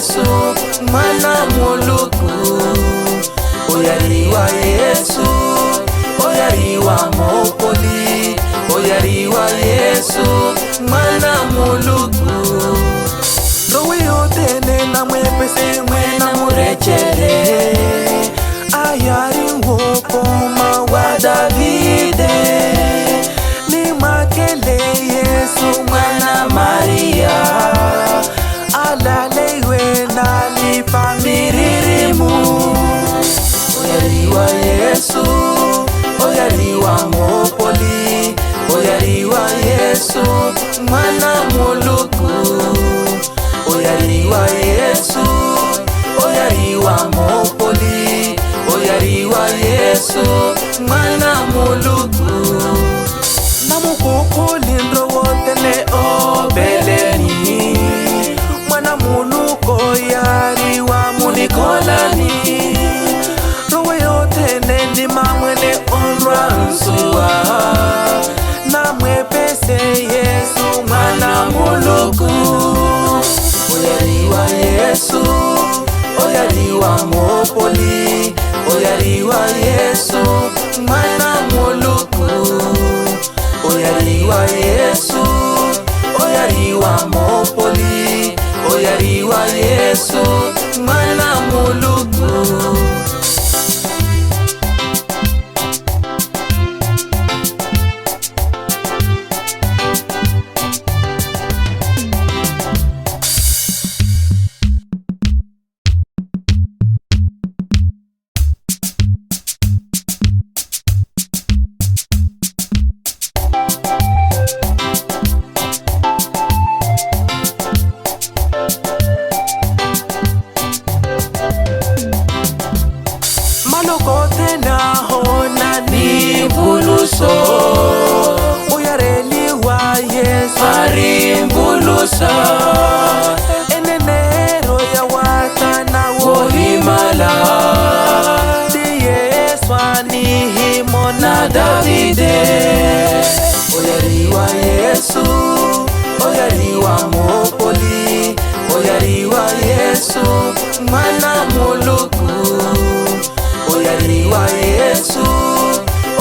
Yesu mwana muluku, oyaliwa Yesu, oyaliwa mopoli, oyaliwa Yesu mwana muluku. Roho yote nena mwepese mwena murechere, ayari ngopo mawa Davide, ni makele Yesu mwana Maria, alalewe nalipa miririmu. Oyaliwa Yesu, oyaliwa mopoli, oyaliwa Yesu mwana muluku, oyaliwa Yesu, oyaliwa mopoli, oyaliwa Yesu mwana muluku. Namukoko lindro wote ne obeleni, mwana muluko yaliwa munikolani. Roho yote neni mamwene onwa nsuwa, na mwepese Yesu mwana muluku. Oyaliwa Yesu, oyaliwa mopoli, oyaliwa Yesu mwana muluku, oyaliwa Yesu, oyaliwa mopoli, oyaliwa Yesu mwana muluku. Manokote na hona ni buluso, oyareliwa Yesu ari bulusa. Enenero ya wata na wohimala, di Yesu anihimo na Davide. Oyaliwa Yesu, oyaliwa mopoli, oyaliwa Yesu mwana muluku, oyaliwa Yesu,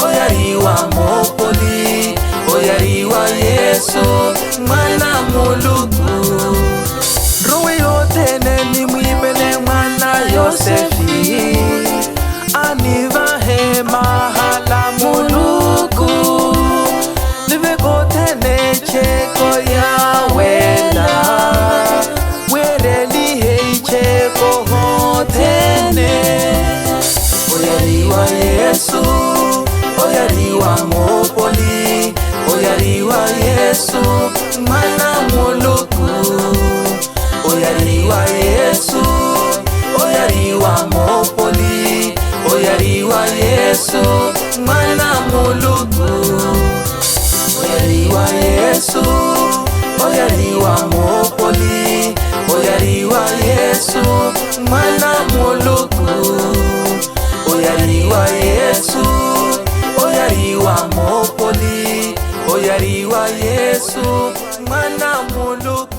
oyaliwa mopoli, oyaliwa Yesu mwana muluku. Roho yote neni mwibele mwana Yosefi, anivahe mahala muluku. Nivekote necheko ya wenda, wereli heicheko hotene. Oyaliwa Yesu, oyaliwa mopoli, oyaliwa Yesu mwana muluku, oyaliwa Yesu, oyaliwa mopoli, oyaliwa Yesu mwana muluku, oyaliwa Yesu, oyaliwa mopoli, oyaliwa Yesu mwana muluku, oyaliwa Yesu, oyaliwa mopoli, oyaliwa Yesu mwana muluku.